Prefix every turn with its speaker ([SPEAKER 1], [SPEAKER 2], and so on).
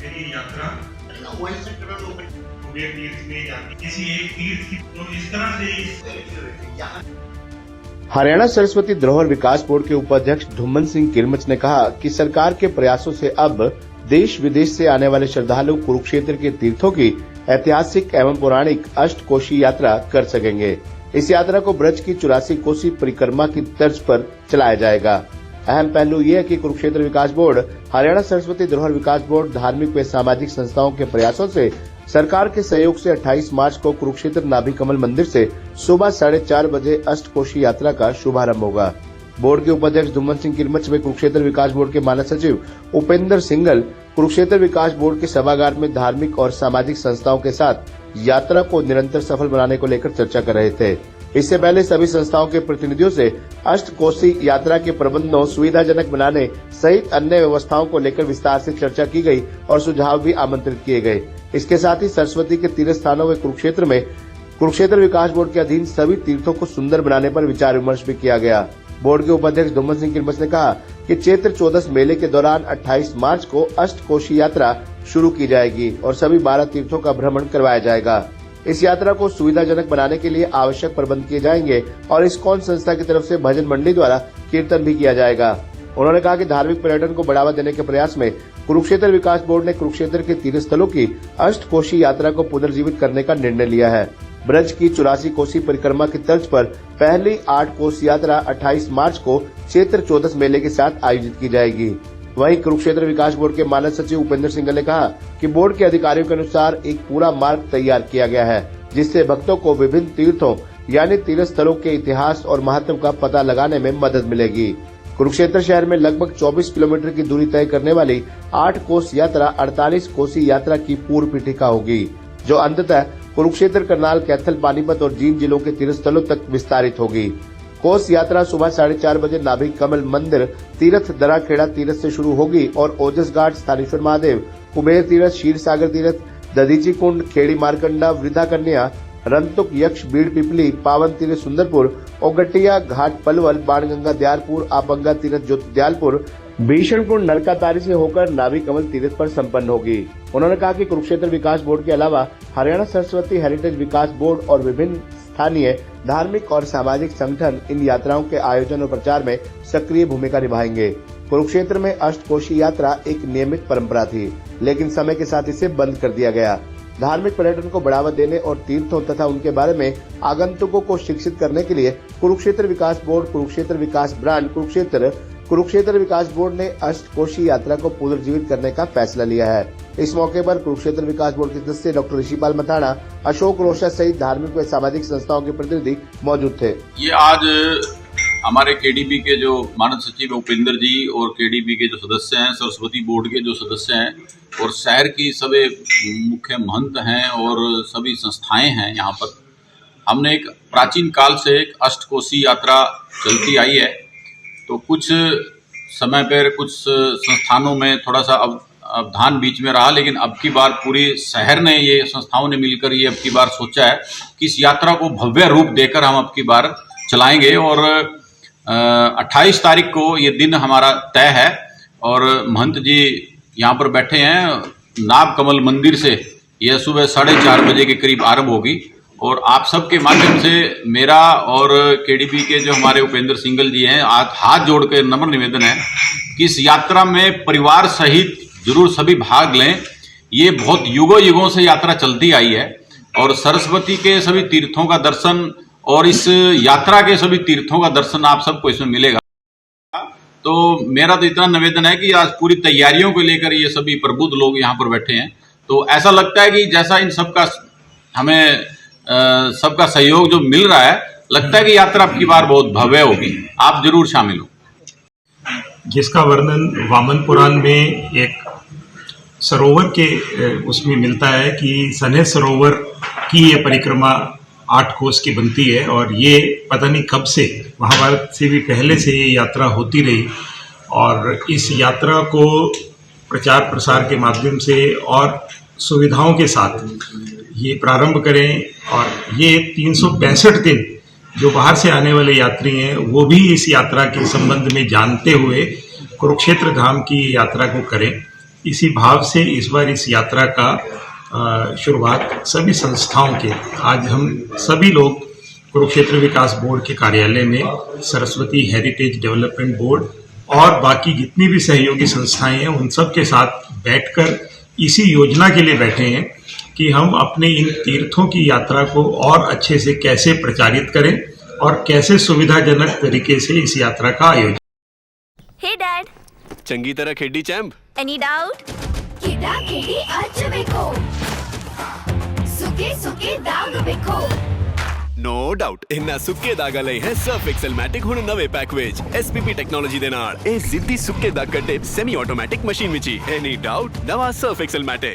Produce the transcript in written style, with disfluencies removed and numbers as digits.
[SPEAKER 1] ये यात्रा पूरे तीर्थ में जाती किसी एक तीर्थ की तो इस तरह से
[SPEAKER 2] हरियाणा सरस्वती धरोहर विकास बोर्ड के उपाध्यक्ष धुम्मन सिंह किरमच ने कहा कि सरकार के प्रयासों से अब देश विदेश से आने वाले श्रद्धालु कुरुक्षेत्र के तीर्थों की ऐतिहासिक एवं पौराणिक अष्टकोशी यात्रा कर सकेंगे। इस यात्रा को ब्रज की 84 कोसी परिक्रमा की तर्ज पर चलाया जाएगा। अहम पहलू ये है कि कुरुक्षेत्र विकास बोर्ड, हरियाणा सरस्वती धरोहर विकास बोर्ड, धार्मिक व सामाजिक संस्थाओं के प्रयासों से सरकार के सहयोग से 28 मार्च को कुरुक्षेत्र नाभि कमल मंदिर से सुबह 4:30 बजे अष्टकोशी यात्रा का शुभारंभ होगा। बोर्ड के उपाध्यक्ष धुम्मन सिंह किरमच व कुरुक्षेत्र विकास बोर्ड के मानद सचिव उपेंद्र सिंगल कुरुक्षेत्र विकास बोर्ड के सभागार में धार्मिक और सामाजिक संस्थाओं के साथ यात्रा को निरंतर सफल बनाने को लेकर चर्चा कर रहे थे। इससे पहले सभी संस्थाओं के प्रतिनिधियों से अष्टकोशी यात्रा के प्रबंधों सुविधाजनक बनाने सहित अन्य व्यवस्थाओं को लेकर विस्तार से चर्चा की गई और सुझाव भी आमंत्रित किए गए। इसके साथ ही सरस्वती के तीर्थ स्थानों व कुरुक्षेत्र में कुरुक्षेत्र विकास बोर्ड के अधीन सभी तीर्थों को सुंदर बनाने पर विचार विमर्श भी किया गया। बोर्ड के उपाध्यक्ष धुम्मन सिंह किरमच ने कहा कि चैत्र 14 मेले के दौरान 28 मार्च को अष्टकोशी यात्रा शुरू की जाएगी और सभी 12 तीर्थों का भ्रमण करवाया जाएगा। इस यात्रा को सुविधाजनक बनाने के लिए आवश्यक प्रबंध किए जाएंगे और इस्कॉन संस्था की तरफ से भजन मंडली द्वारा कीर्तन भी किया जाएगा। उन्होंने कहा कि धार्मिक पर्यटन को बढ़ावा देने के प्रयास में कुरुक्षेत्र विकास बोर्ड ने कुरुक्षेत्र के तीर्थ स्थलों की अष्टकोशी यात्रा को पुनर्जीवित करने का निर्णय लिया है। ब्रज की 84 कोसी परिक्रमा की तर्ज पर पहली 8 कोस यात्रा 28 मार्च को चैत्र 14 मेले के साथ आयोजित की जाएगी। वहीं कुरुक्षेत्र विकास बोर्ड के मानद सचिव उपेंद्र सिंह ने कहा कि बोर्ड के अधिकारियों के अनुसार एक पूरा मार्ग तैयार किया गया है, जिससे भक्तों को विभिन्न तीर्थों यानी तीर्थ स्थलों के इतिहास और महत्व का पता लगाने में मदद मिलेगी। कुरुक्षेत्र शहर में लगभग 24 किलोमीटर की दूरी तय करने वाली 8 कोस यात्रा 48 कोसी यात्रा की पूर्व पीठिका होगी, जो अंततः कुरुक्षेत्र, करनाल, कैथल, पानीपत और जींद जिलों के तीर्थ स्थलों तक विस्तारित होगी। कोस यात्रा सुबह 4:30 बजे नाभि कमल मंदिर तीर्थ दरा खेड़ा तीर्थ से शुरू होगी और ओजस घाट, स्थानेश्वर महादेव, कुबेर तीर्थ, क्षीर सागर तीर्थ, दधीची कुंड, खेड़ी मारकंडा, वृद्धा कन्या, रंतुक, यक्ष, बीड़ पिपली, पावन तीर्थ सुंदरपुर, ओगटिया घाट पलवल, बाणगंगा दयालपुर, आपंगा तीर्थ ज्योतिदयालपुर, भीषणपुर, नरकातारी से होकर नाभि कमल तीर्थ पर संपन्न होगी। उन्होंने कहा कि कुरुक्षेत्र विकास बोर्ड के अलावा हरियाणा सरस्वती हेरिटेज विकास बोर्ड और विभिन्न स्थानीय धार्मिक और सामाजिक संगठन इन यात्राओं के आयोजन और प्रचार में सक्रिय भूमिका निभाएंगे। कुरुक्षेत्र में अष्टकोशी यात्रा एक नियमित परंपरा थी, लेकिन समय के साथ इसे बंद कर दिया गया। धार्मिक पर्यटन को बढ़ावा देने और तीर्थों तथा उनके बारे में आगंतुकों को शिक्षित करने के लिए कुरुक्षेत्र विकास बोर्ड, कुरुक्षेत्र विकास ब्रांड कुरुक्षेत्र विकास बोर्ड ने अष्टकोशी यात्रा को पुनर्जीवित करने का फैसला लिया है। इस मौके पर कुरुक्षेत्र विकास बोर्ड के सदस्य डॉक्टर ऋषिपाल मथाना, अशोक रोशा सहित धार्मिक व सामाजिक संस्थाओं के प्रतिनिधि मौजूद थे।
[SPEAKER 3] ये आज हमारे केडीबी के जो मानद सचिव उपेंद्र जी और केडीबी के जो सदस्य हैं, सरस्वती बोर्ड के जो सदस्य हैं और शहर की सभी मुख्य महंत हैं और सभी संस्थाएं हैं, यहाँ पर हमने एक प्राचीन काल से एक अष्टकोशी यात्रा चलती आई है। तो कुछ समय पर कुछ संस्थानों में थोड़ा सा अवधान बीच में रहा, लेकिन अब की बार पूरी शहर ने, ये संस्थाओं ने मिलकर ये अब की बार सोचा है कि इस यात्रा को भव्य रूप देकर हम अब की बार चलाएंगे और 28 तारीख को ये दिन हमारा तय है और महंत जी यहाँ पर बैठे हैं। नाभ कमल मंदिर से यह सुबह 4:30 बजे के करीब आरंभ होगी और आप सबके माध्यम से मेरा और केडीबी के जो हमारे उपेंद्र सिंगल जी हैं, हाथ जोड़ के नम्र निवेदन है कि इस यात्रा में परिवार सहित जरूर सभी भाग लें। ये बहुत युगों युगों से यात्रा चलती आई है और सरस्वती के सभी तीर्थों का दर्शन और इस यात्रा के सभी तीर्थों का दर्शन आप सबको इसमें मिलेगा। तो मेरा तो इतना निवेदन है कि आज पूरी तैयारियों को लेकर ये सभी प्रबुद्ध लोग यहाँ पर बैठे हैं, तो ऐसा लगता है कि जैसा इन सबका हमें सबका सहयोग जो मिल रहा है, लगता है कि यात्रा अब की बार बहुत भव्य होगी। आप जरूर शामिल हो।
[SPEAKER 1] जिसका वर्णन वामन पुराण में एक सरोवर के उसमें मिलता है कि सने सरोवर की ये परिक्रमा 8 कोस की बनती है और ये पता नहीं कब से, महाभारत से भी पहले से ये यात्रा होती रही और इस यात्रा को प्रचार प्रसार के माध्यम से और सुविधाओं के साथ ये प्रारंभ करें और ये 365 दिन जो बाहर से आने वाले यात्री हैं वो भी इस यात्रा के संबंध में जानते हुए कुरुक्षेत्र धाम की यात्रा को करें। इसी भाव से इस बार इस यात्रा का शुरुआत सभी संस्थाओं के, आज हम सभी लोग कुरुक्षेत्र विकास बोर्ड के कार्यालय में सरस्वती हेरिटेज डेवलपमेंट बोर्ड और बाकी जितनी भी सहयोगी संस्थाएं हैं उन सब के साथ बैठकर इसी योजना के लिए बैठे हैं कि हम अपने इन तीर्थों की यात्रा को और अच्छे से कैसे प्रचारित करें और कैसे सुविधाजनक तरीके से इस यात्रा का आयोजन।
[SPEAKER 4] हे डैड,
[SPEAKER 5] चंगी तरह खेडी चैंप।
[SPEAKER 4] Any doubt?
[SPEAKER 6] ಕಿಡ ಕಿಡಿ ಹಚ್ಚಬೇಕು ಸುಖಿ ಸುಖಿ ದಾಗ ಬೇಕು
[SPEAKER 5] नो डाउट इन्ना सुक्के दागा लई है सर्फ एक्सेल मैटिक हुण नवे पैक विच एसपीपी टेक्नोलॉजी दे नाल ए जिद्दी सुक्के दाग कड्डे सेमी ऑटोमैटिक मशीन विच ही एनी डाउट नवा सर्फ एक्सेल मैटिक।